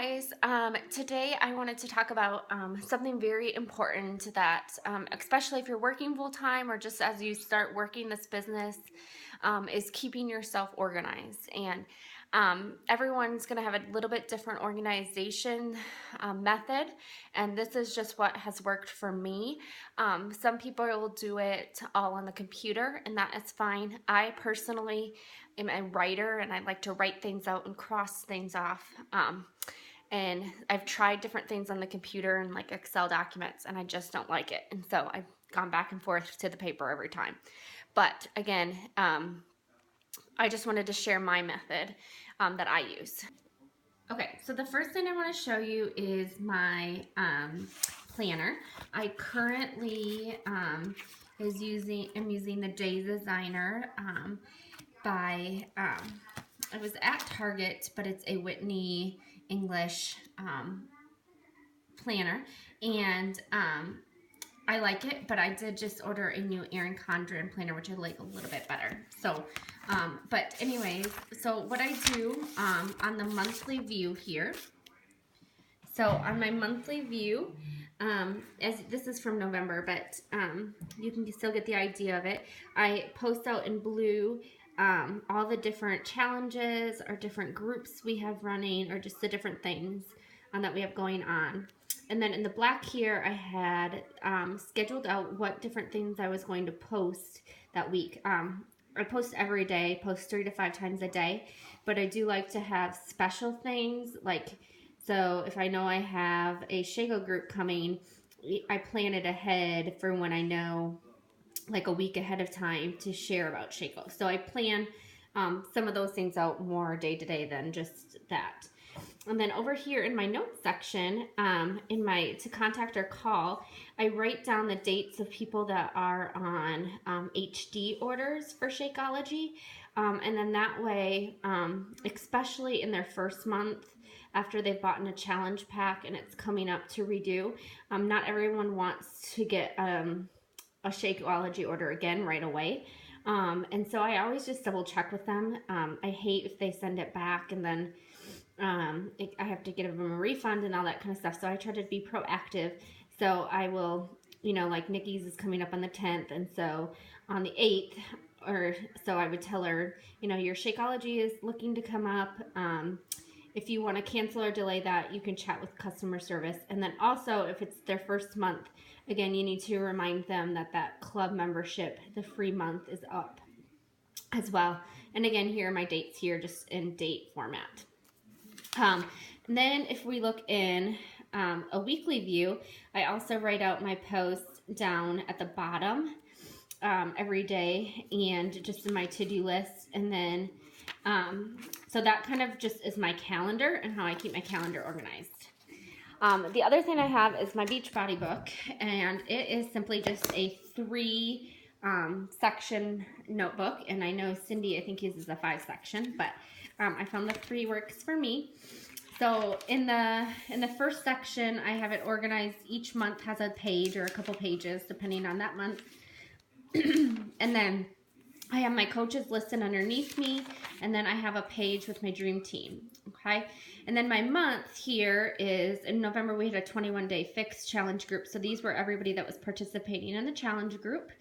guys. Today I wanted to talk about something very important that, especially if you're working full time or just as you start working this business, is keeping yourself organized. And everyone's going to have a little bit different organization method, and this is just what has worked for me. Some people will do it all on the computer, and that is fine. I personally am a writer, and I like to write things out and cross things off. And I've tried different things on the computer and like Excel documents, and I just don't like it. And so I've gone back and forth to the paper every time. But again, I just wanted to share my method that I use. Okay, so the first thing I want to show you is my planner. I currently am using the Day Designer by I was at Target, but it's a Whitney English planner, and I like it, but I did just order a new Erin Condren planner, which I like a little bit better. So, but anyways, so what I do on the monthly view here, so on my monthly view, as this is from November, but you can still get the idea of it. I post out in blue all the different challenges or different groups we have running, or just the different things that we have going on. And then in the black here, I had scheduled out what different things I was going to post that week. I post every day, post 3 to 5 times a day, but I do like to have special things. Like, so if I know I have a Shago group coming, I plan it ahead for when I know, like a week ahead of time, to share about Shago. So I plan some of those things out more day to day than just that. And then over here in my notes section, in my to contact or call, I write down the dates of people that are on HD orders for Shakeology. And then that way, especially in their first month after they've bought in a challenge pack and it's coming up to redo, not everyone wants to get a Shakeology order again right away. And so I always just double check with them. I hate if they send it back and then I have to give them a refund and all that kind of stuff. So I try to be proactive. So I will, like Nikki's is coming up on the 10th. And so on the 8th, or so I would tell her, your Shakeology is looking to come up. If you want to cancel or delay that, you can chat with customer service. And then also, if it's their first month, again, you need to remind them that club membership, the free month, is up as well. And again, here are my dates here, just in date format. And then if we look in a weekly view, I also write out my posts down at the bottom every day, and just in my to-do list. And then so that kind of just is my calendar and how I keep my calendar organized. The other thing I have is my Beachbody book, and it is simply just a 3 section notebook. And I know Cindy, I think, uses a 5 section, but I found the 3 works for me. So in the first section, I have it organized. Each month has a page or a couple pages, depending on that month. And then I have my coaches listed underneath me, and then I have a page with my dream team. Okay, and then my month here is in November. We had a 21-day fix challenge group, so these were everybody that was participating in the challenge group.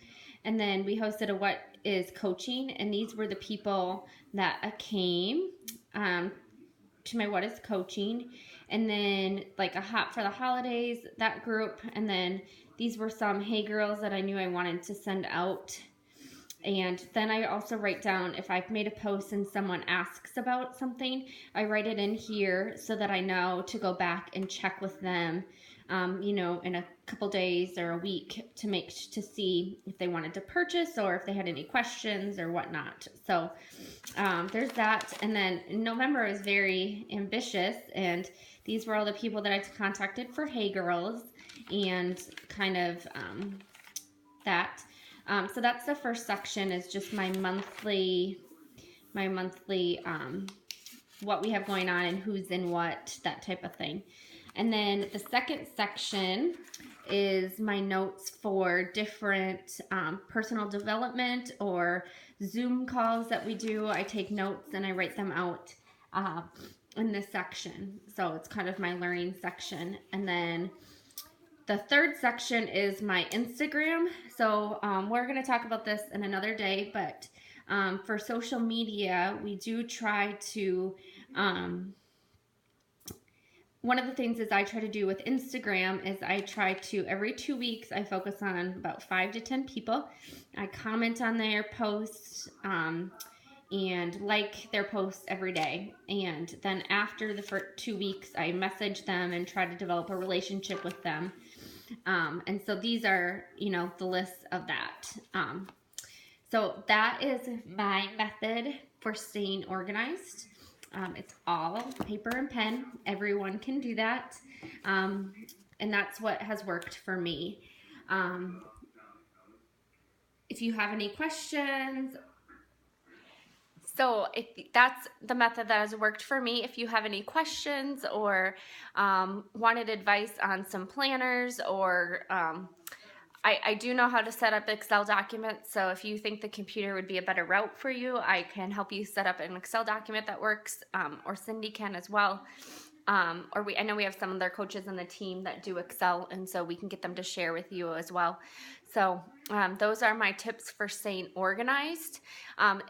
And then we hosted a what is coaching, and these were the people that came to my what is coaching. And then like a hot for the holidays, that group. And then these were some hey girls that I knew I wanted to send out. And then I also write down, if I've made a post and someone asks about something, I write it in here so that I know to go back and check with them, in a couple days or a week to see if they wanted to purchase or if they had any questions or whatnot. So there's that. And then November is very ambitious, and these were all the people that I contacted for Hey Girls and kind of that. So that's the first section, is just my monthly what we have going on and who's in what, that type of thing. And then the second section is my notes for different personal development or Zoom calls that we do. I take notes and I write them out in this section. So it's kind of my learning section. And then the third section is my Instagram. So we're going to talk about this in another day, but for social media, we do try to, one of the things is I try to do with Instagram is I try to, every 2 weeks, I focus on about 5 to 10 people. I comment on their posts, and like their posts every day. And then after the first 2 weeks, I message them and try to develop a relationship with them. And so these are, the list of that. So that is my method for staying organized. It's all paper and pen. Everyone can do that. And that's what has worked for me. If you have any questions, so if that's the method that has worked for me, if you have any questions or wanted advice on some planners, or I do know how to set up Excel documents, so if you think the computer would be a better route for you, I can help you set up an Excel document that works, or Cindy can as well. I know we have some of their coaches on the team that do Excel, and so we can get them to share with you as well. So those are my tips for staying organized.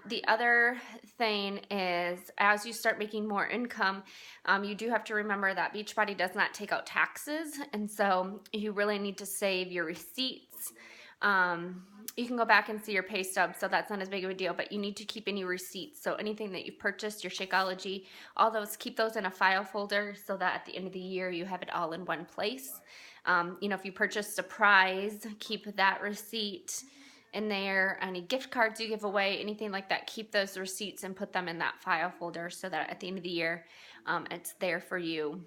The other thing is, as you start making more income, you do have to remember that Beachbody does not take out taxes, and so you really need to save your receipts. You can go back and see your pay stub, so that's not as big of a deal, but you need to keep any receipts. So anything that you've purchased, your Shakeology, all those, keep those in a file folder so that at the end of the year you have it all in one place. If you purchased a prize, keep that receipt in there. Any gift cards you give away, anything like that, keep those receipts and put them in that file folder so that at the end of the year it's there for you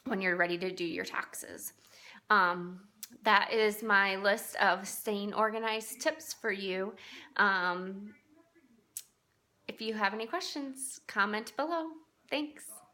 when you're ready to do your taxes. That is my list of staying organized tips for you. If you have any questions, comment below. Thanks.